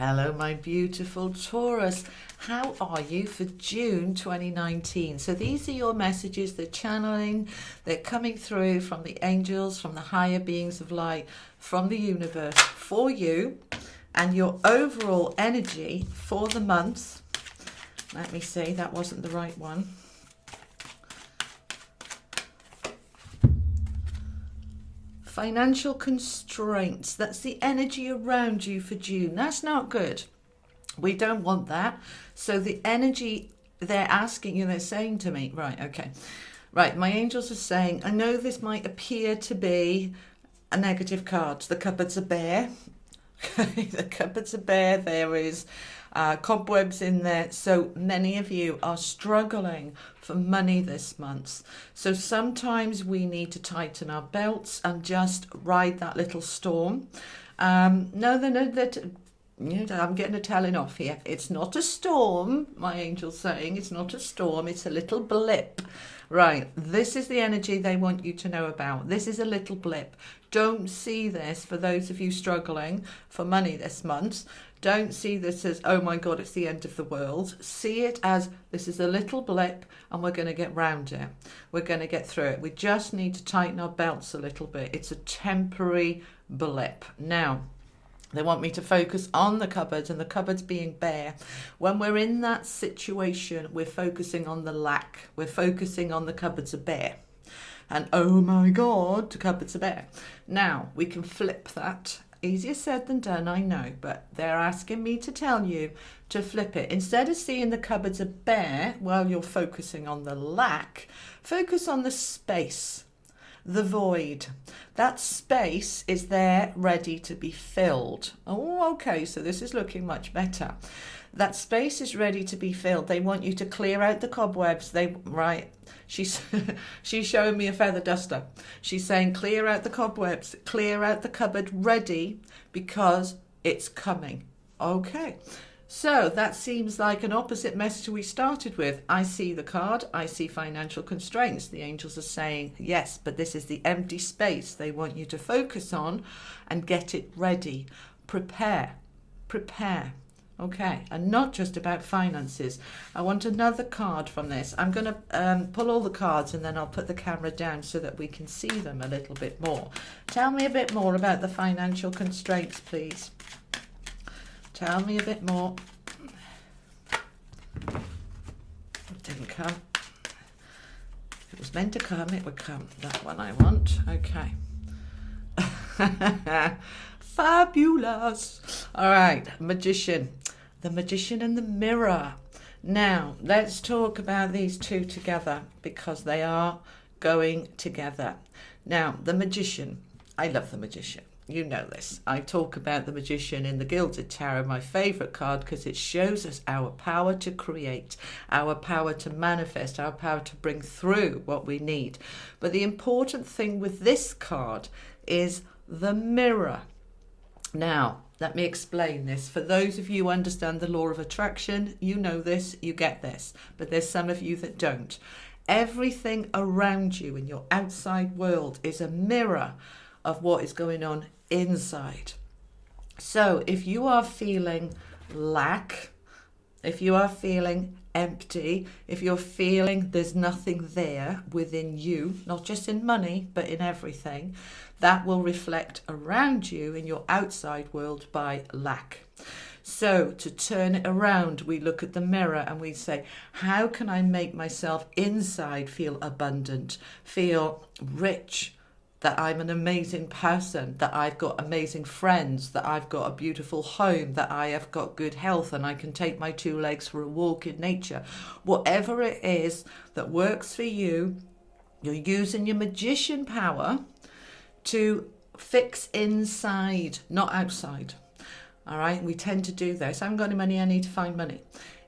Hello, my beautiful Taurus. How are you for June 2019? So these are your messages, they're channeling, they're coming through from the angels, from the higher beings of light, from the universe for you, and your overall energy for the month. Let me see, that wasn't the right one. Financial constraints, that's the energy around you for June. That's not good. We don't want that. So the energy they're asking you, they're saying to me, right, okay, right, my angels are saying, I know this might appear to be a negative card. The cupboards are bare. The cupboards are bare. There is cobwebs in there. So many of you are struggling for money this month. So sometimes we need to tighten our belts and just ride that little storm. I'm getting a telling off here. It's not a storm, my angel's saying. It's not a storm. It's a little blip. Right, this is the energy they want you to know about. This is a little blip. Don't see this, for those of you struggling for money this month, don't see this as, oh my God, it's the end of the world. See it as, this is a little blip and we're going to get round it. We're going to get through it. We just need to tighten our belts a little bit. It's a temporary blip. Now, they want me to focus on the cupboards and the cupboards being bare. When we're in that situation, we're focusing on the lack. We're focusing on the cupboards are bare. And oh my God, the cupboards are bare. Now, we can flip that. Easier said than done, I know, but they're asking me to tell you to flip it. Instead of seeing the cupboards are bare while you're focusing on the lack, focus on the space. The void. That space is there ready to be filled. Oh, okay, so this is looking much better. That space is ready to be filled. They want you to clear out the cobwebs. She's showing me a feather duster. She's saying clear out the cobwebs, clear out the cupboard ready because it's coming. Okay. So that seems like an opposite message we started with. I see the card, I see financial constraints. The angels are saying, yes, but this is the empty space they want you to focus on and get it ready. Prepare. Okay, and not just about finances. I want another card from this. I'm going to pull all the cards and then I'll put the camera down so that we can see them a little bit more. Tell me a bit more about the financial constraints, please. Tell me a bit more. It didn't come. If it was meant to come, it would come. That one I want. Okay. Fabulous. All right, magician. The magician and the mirror. Now, let's talk about these two together because they are going together. Now, the magician. I love the magician. You know this. I talk about the magician in the Gilded Tarot, my favourite card, because it shows us our power to create, our power to manifest, our power to bring through what we need. But the important thing with this card is the mirror. Now, let me explain this. For those of you who understand the law of attraction, you know this, you get this. But there's some of you that don't. Everything around you in your outside world is a mirror of what is going on inside. So if you are feeling lack, if you are feeling empty, if you're feeling there's nothing there within you, not just in money, but in everything, that will reflect around you in your outside world by lack. So to turn it around, we look at the mirror and we say, how can I make myself inside feel abundant, feel rich, that I'm an amazing person, that I've got amazing friends, that I've got a beautiful home, that I have got good health and I can take my two legs for a walk in nature. Whatever it is that works for you, you're using your magician power to fix inside, not outside. All right, we tend to do this. I haven't got any money, I need to find money.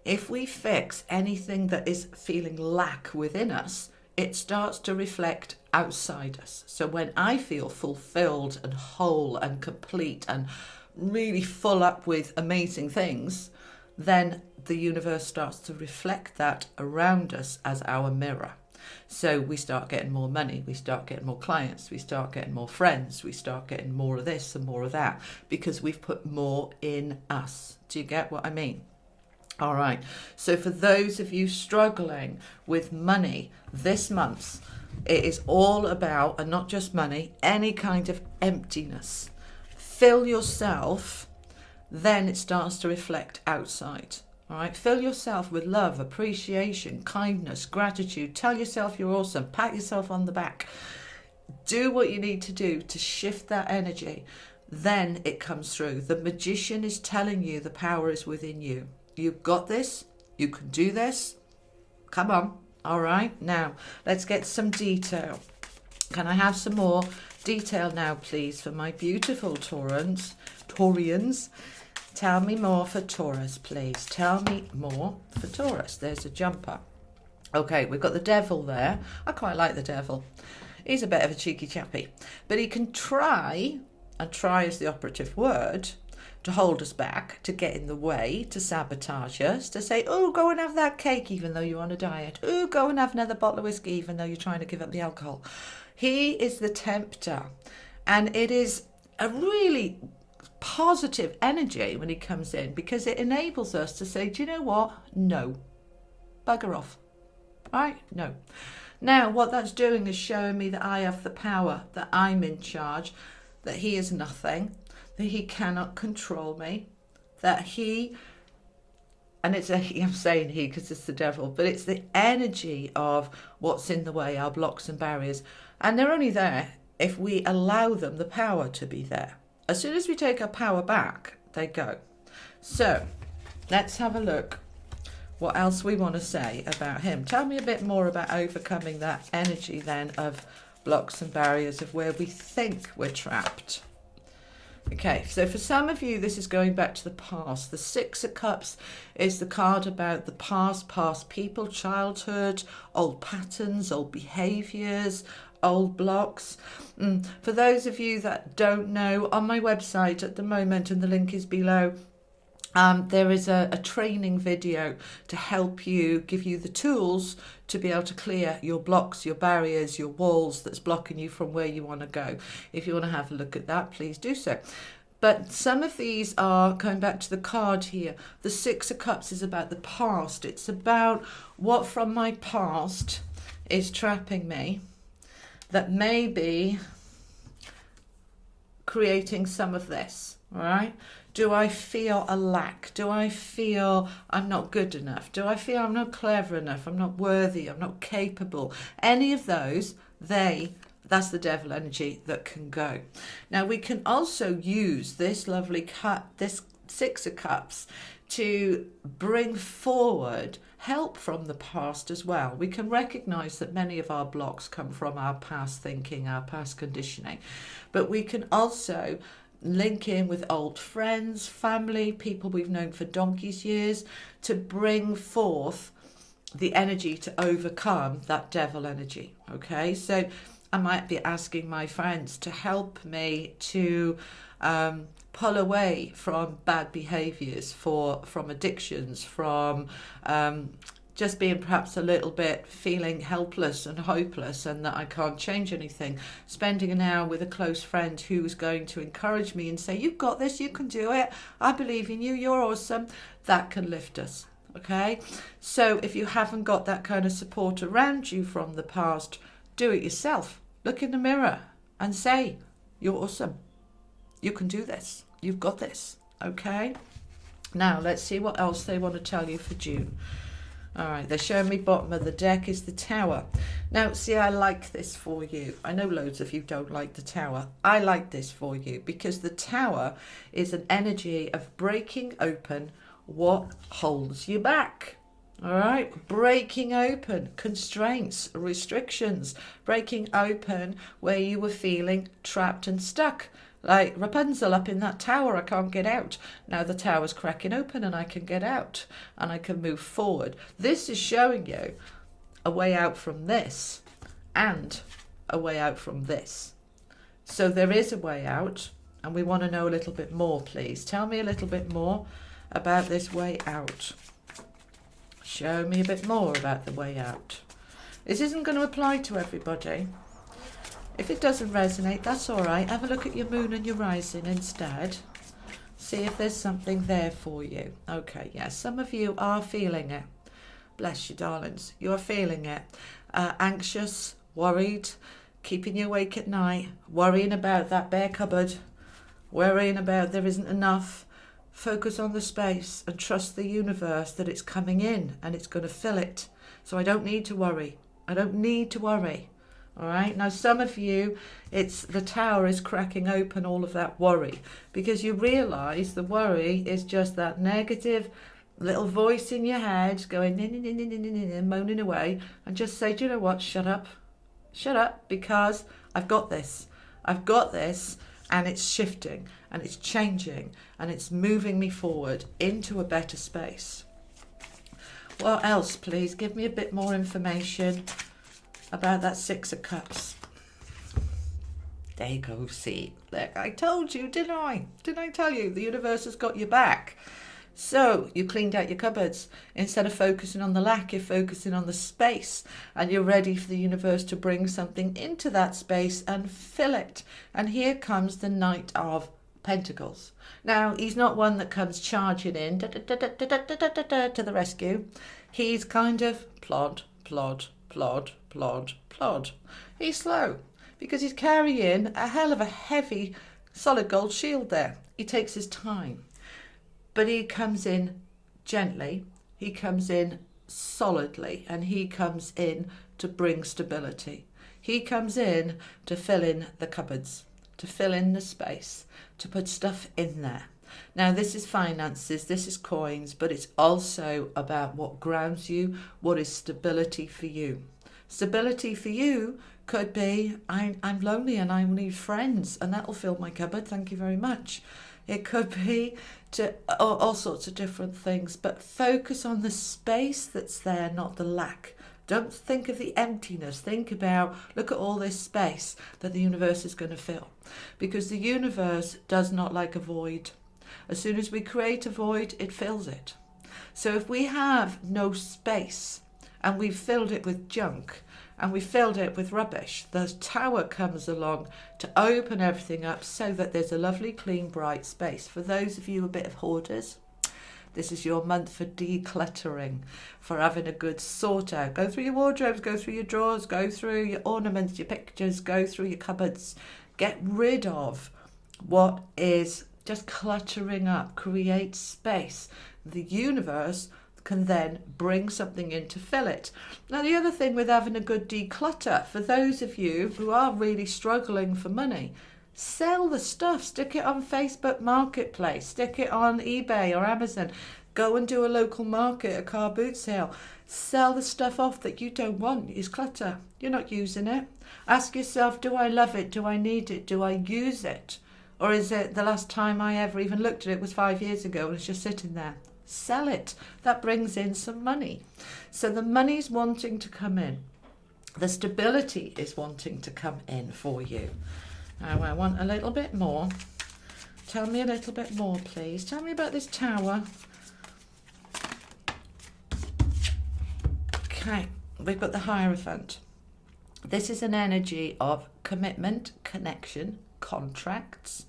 If we fix anything that is feeling lack within us, it starts to reflect outside us. So when I feel fulfilled and whole and complete and really full up with amazing things, then the universe starts to reflect that around us as our mirror. So we start getting more money, we start getting more clients, we start getting more friends, we start getting more of this and more of that, because we've put more in us. Do you get what I mean? All right. So for those of you struggling with money this month, it is all about, and not just money, any kind of emptiness. Fill yourself, then it starts to reflect outside. All right, fill yourself with love, appreciation, kindness, gratitude. Tell yourself you're awesome. Pat yourself on the back. Do what you need to do to shift that energy. Then it comes through. The magician is telling you the power is within you. You've got this. You can do this. Come on. All right. Now, let's get some detail. Can I have some more detail now, please, for my beautiful Taurians? Tell me more for Taurus, please. Tell me more for Taurus. There's a jumper. Okay, we've got the devil there. I quite like the devil. He's a bit of a cheeky chappy. But he can try, and try is the operative word, to hold us back, to get in the way, to sabotage us, to say, oh, go and have that cake even though you're on a diet. Oh, go and have another bottle of whiskey even though you're trying to give up the alcohol. He is the tempter. And it is a really positive energy when he comes in, because it enables us to say, do you know what? No. Bugger off. Right? No. Now, what that's doing is showing me that I have the power, that I'm in charge, that he is nothing, that he cannot control me, that he, and I'm saying he because it's the devil, but it's the energy of what's in the way, our blocks and barriers. And they're only there if we allow them the power to be there. As soon as we take our power back, they go. So let's have a look what else we want to say about him. Tell me a bit more about overcoming that energy then of blocks and barriers of where we think we're trapped. Okay, so for some of you, this is going back to the past. The Six of Cups is the card about the past people, childhood, old patterns, old behaviours, old blocks. For those of you that don't know, on my website at the moment, and the link is below, there is a training video to help you, give you the tools to be able to clear your blocks, your barriers, your walls that's blocking you from where you want to go. If you want to have a look at that, please do so. But some of these are, going back to the card here, the Six of Cups is about the past. It's about what from my past is trapping me, that may be creating some of this, all right? Do I feel a lack? Do I feel I'm not good enough? Do I feel I'm not clever enough? I'm not worthy? I'm not capable? Any of those, that's the devil energy that can go. Now, we can also use this lovely this Six of Cups to bring forward help from the past as well. We can recognize that many of our blocks come from our past thinking, our past conditioning, but we can also link in with old friends, family, people we've known for donkey's years, to bring forth the energy to overcome that devil energy. Okay, so I might be asking my friends to help me to pull away from bad behaviours, from addictions, from just being perhaps a little bit feeling helpless and hopeless and that I can't change anything. Spending an hour with a close friend who's going to encourage me and say, you've got this, you can do it, I believe in you, you're awesome. That can lift us. Okay, so if you haven't got that kind of support around you from the past, do it yourself. Look in the mirror and say, you're awesome. You can do this. You've got this. Okay. Now, let's see what else they want to tell you for June. All right, they're showing me bottom of the deck is the Tower. Now, see, I like this for you. I know loads of you don't like the Tower. I like this for you because the Tower is an energy of breaking open what holds you back. All right, breaking open constraints, restrictions, breaking open where you were feeling trapped and stuck. Like Rapunzel up in that tower, I can't get out. Now the tower's cracking open and I can get out and I can move forward. This is showing you a way out from this and a way out from this. So there is a way out and we want to know a little bit more, please. Tell me a little bit more about this way out. Show me a bit more about the way out. This isn't going to apply to everybody. If it doesn't resonate, that's all right. Have a look at your moon and your rising instead. See if there's something there for you. Okay, yes, some of you are feeling it. Bless you, darlings. You're feeling it. Anxious, worried, keeping you awake at night, worrying about that bare cupboard, worrying about there isn't enough. Focus on the space and trust the universe that it's coming in and it's going to fill it. So I don't need to worry. I don't need to worry. All right. Now, some of you, it's the tower is cracking open all of that worry because you realise the worry is just that negative little voice in your head going moaning away, and just say, do you know what? Shut up, because I've got this. And it's shifting and it's changing and it's moving me forward into a better space. What else, please? Give me a bit more information about that Six of Cups. There you go, see. Look, I told you, didn't I? Didn't I tell you? The universe has got your back. So you cleaned out your cupboards. Instead of focusing on the lack, you're focusing on the space, and you're ready for the universe to bring something into that space and fill it. And here comes the Knight of Pentacles. Now, he's not one that comes charging in to the rescue. He's kind of plod. He's slow because he's carrying a hell of a heavy solid gold shield there. He takes his time. But he comes in gently, he comes in solidly, and he comes in to bring stability. He comes in to fill in the cupboards, to fill in the space, to put stuff in there. Now, this is finances, this is coins, but it's also about what grounds you, what is stability for you. Stability for you could be, I'm lonely and I need friends, and that'll fill my cupboard, thank you very much. It could be to all sorts of different things, but focus on the space that's there, not the lack. Don't think of the emptiness. Think about, look at all this space that the universe is going to fill. Because the universe does not like a void. As soon as we create a void, it fills it. So if we have no space and we've filled it with junk, and we filled it with rubbish, the tower comes along to open everything up so that there's a lovely, clean, bright space. For those of you a bit of hoarders, this is your month for decluttering, for having a good sort out. Go through your wardrobes, go through your drawers, go through your ornaments, your pictures, go through your cupboards. Get rid of what is just cluttering up. Create space. The universe can then bring something in to fill it. Now, the other thing with having a good declutter, for those of you who are really struggling for money, sell the stuff. Stick it on Facebook Marketplace, stick it on eBay or Amazon. Go and do a local market, a car boot sale. Sell the stuff off that you don't want. It's clutter. You're not using it. Ask yourself, do I love it? Do I need it? Do I use it? Or is it the last time I ever even looked at it was 5 years ago and it's just sitting there? Sell it. That brings in some money. So the money's wanting to come in. The stability is wanting to come in for you. Now I want a little bit more. Tell me a little bit more, please. Tell me about this tower. Okay, we've got the Hierophant. This is an energy of commitment, connection, contracts.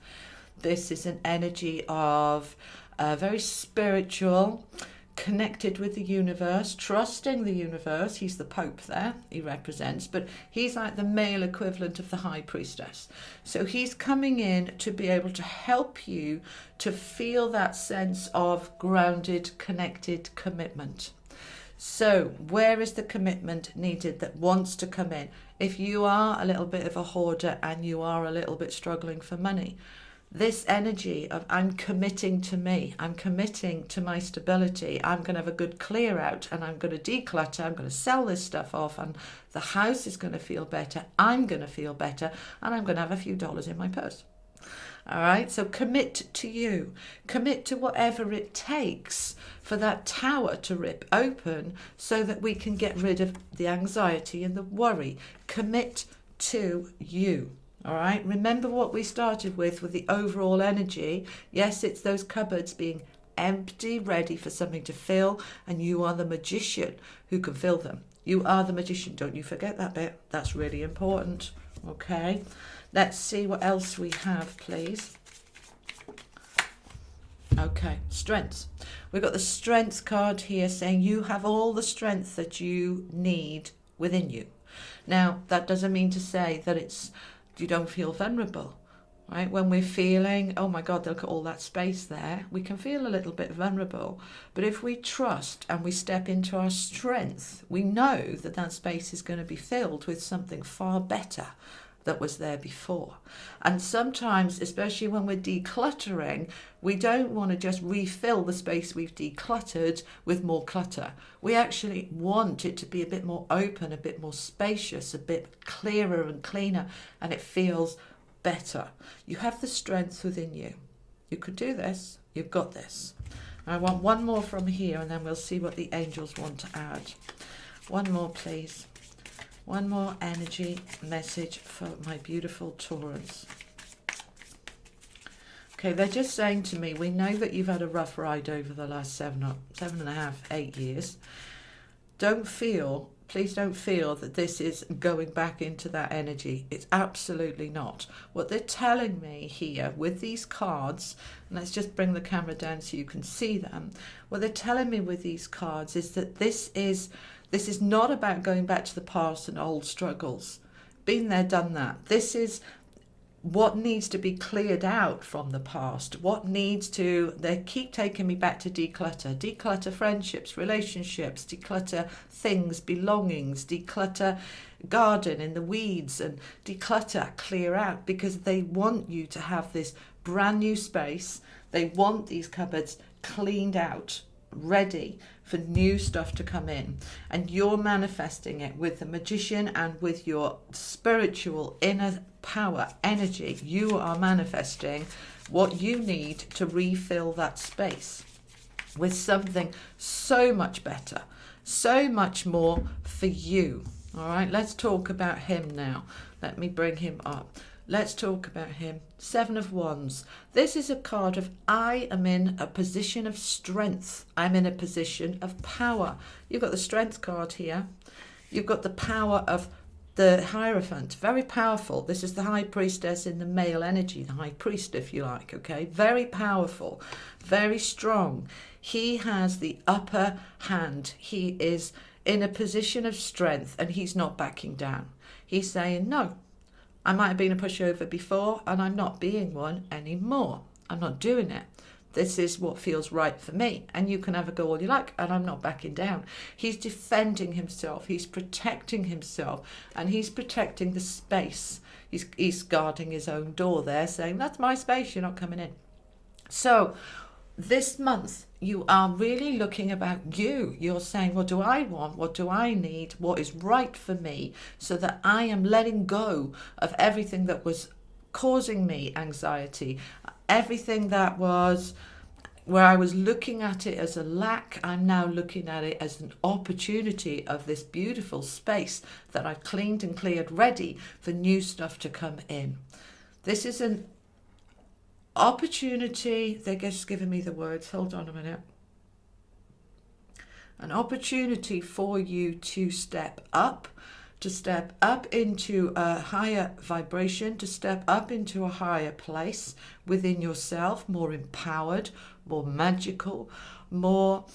This is an energy of very spiritual, connected with the universe, trusting the universe. He's the Pope there, he represents, but he's like the male equivalent of the High Priestess. So he's coming in to be able to help you to feel that sense of grounded, connected commitment. So where is the commitment needed that wants to come in? If you are a little bit of a hoarder and you are a little bit struggling for money, this energy of I'm committing to me, I'm committing to my stability, I'm going to have a good clear out and I'm going to declutter, I'm going to sell this stuff off and the house is going to feel better, I'm going to feel better, and I'm going to have a few dollars in my purse. All right, so commit to you. Commit to whatever it takes for that tower to rip open so that we can get rid of the anxiety and the worry. Commit to you. All right, remember what we started with the overall energy. Yes, it's those cupboards being empty, ready for something to fill, and you are the magician who can fill them. You are the magician. Don't you forget that bit. That's really important. Okay. Let's see what else we have, please. Okay, strengths. We've got the strength card here saying you have all the strength that you need within you. Now, that doesn't mean to say that you don't feel vulnerable, right? When we're feeling, oh my God, look at all that space there, we can feel a little bit vulnerable. But if we trust and we step into our strength, we know that that space is going to be filled with something far better that was there before. And sometimes, especially when we're decluttering, we don't want to just refill the space we've decluttered with more clutter. We actually want it to be a bit more open, a bit more spacious, a bit clearer and cleaner, and it feels better. You have the strength within you. You could do this. You've got this. I want one more from here, and then we'll see what the angels want to add. One more, please. One more energy message for my beautiful Taurus. Okay, they're just saying to me, we know that you've had a rough ride over the last 7.5, 8 years. Please don't feel that this is going back into that energy. It's absolutely not. What they're telling me here with these cards, and let's just bring the camera down so you can see them. What they're telling me with these cards is that this is not about going back to the past and old struggles. Been there, done that. This is what needs to be cleared out from the past. They keep taking me back to declutter. Declutter friendships, relationships, declutter things, belongings, declutter garden in the weeds, and declutter, clear out, because they want you to have this brand new space. They want these cupboards cleaned out, ready for new stuff to come in, and you're manifesting it with the magician and with your spiritual inner power energy. You are manifesting what you need to refill that space with something so much better, so much more for you. All right, let's talk about him now. Let me bring him up. Let's talk about him. 7 of Wands. This is a card of I am in a position of strength. I'm in a position of power. You've got the strength card here. You've got the power of the Hierophant. Very powerful. This is the High Priestess in the male energy. The High Priest, if you like. Okay. Very powerful. Very strong. He has the upper hand. He is in a position of strength and he's not backing down. He's saying, no. I might have been a pushover before and I'm not being one anymore. I'm not doing it. This is what feels right for me. And you can have a go all you like, and I'm not backing down. He's defending himself. He's protecting himself, and he's protecting the space. He's guarding his own door there, saying, that's my space, you're not coming in. So this month, you are really looking about you. You're saying, what do I want? What do I need? What is right for me? So that I am letting go of everything that was causing me anxiety, everything that was where I was looking at it as a lack. I'm now looking at it as an opportunity of this beautiful space that I've cleaned and cleared, ready for new stuff to come in. This is an opportunity. They're just giving me the words. Hold on a minute. An opportunity for you to step up into a higher vibration, to step up into a higher place within yourself, more empowered, more magical, more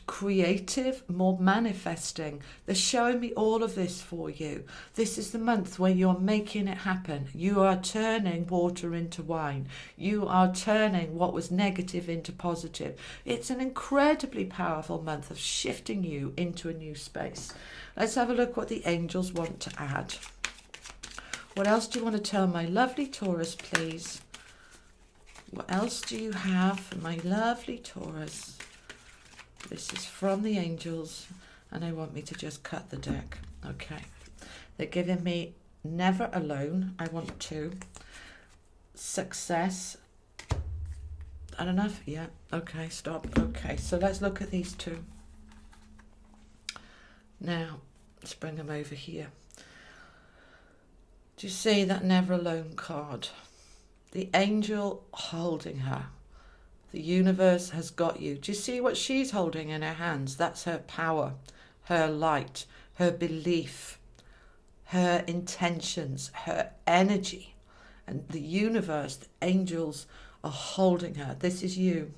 creative, more manifesting. They're showing me all of this for you. This is the month where you're making it happen. You are turning water into wine. You are turning what was negative into positive. It's an incredibly powerful month of shifting you into a new space. Let's have a look what the angels want to add. What else do you want to tell my lovely Taurus, please? What else do you have for my lovely Taurus? This is from the angels, and they want me to just cut the deck. Okay. They're giving me never alone. I want 2. Success. Not enough? Yeah. Okay, stop. Okay, so let's look at these 2. Now, let's bring them over here. Do you see that never alone card? The angel holding her. The universe has got you. Do you see what she's holding in her hands? That's her power, her light, her belief, her intentions, her energy, and the universe, the angels are holding her. This is you.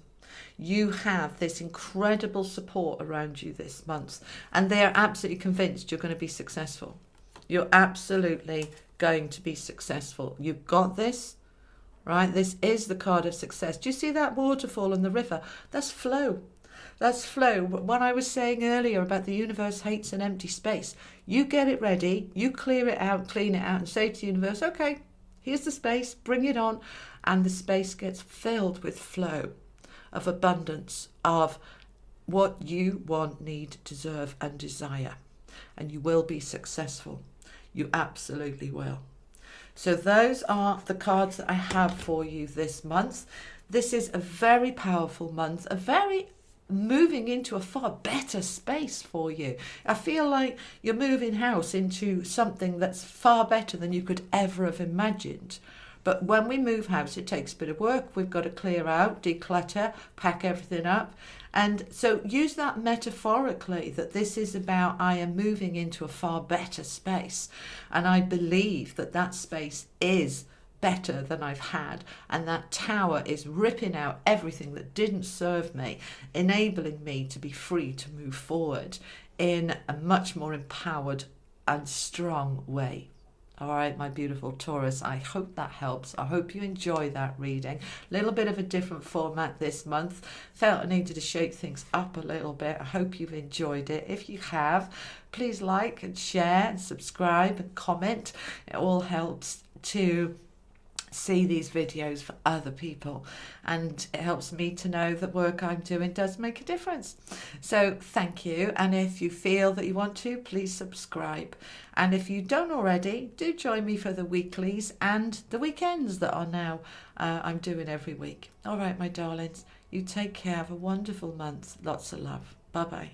You have this incredible support around you this month, and they are absolutely convinced you're going to be successful. You're absolutely going to be successful. You've got this, right? This is the card of success. Do you see that waterfall in the river? That's flow. That's flow. What I was saying earlier about the universe hates an empty space. You get it ready, you clear it out, clean it out, and say to the universe, okay, here's the space, bring it on. And the space gets filled with flow of abundance, of what you want, need, deserve, and desire. And you will be successful. You absolutely will. So those are the cards that I have for you this month. This is a very powerful month, a very moving into a far better space for you. I feel like you're moving house into something that's far better than you could ever have imagined. But when we move house, it takes a bit of work. We've got to clear out, declutter, pack everything up. And so use that metaphorically, that this is about I am moving into a far better space. And I believe that that space is better than I've had, and that tower is ripping out everything that didn't serve me, enabling me to be free to move forward in a much more empowered and strong way. All right, my beautiful Taurus, I hope that helps. I hope you enjoy that reading. A little bit of a different format this month. Felt I needed to shake things up a little bit. I hope you've enjoyed it. If you have, please like and share and subscribe and comment. It all helps to see these videos for other people, and it helps me to know that work I'm doing does make a difference. So thank you, and if you feel that you want to, please subscribe, and if you don't already, do join me for the weeklies and the weekends that are now I'm doing every week. All right, my darlings, you take care. Have a wonderful month. Lots of love. Bye bye.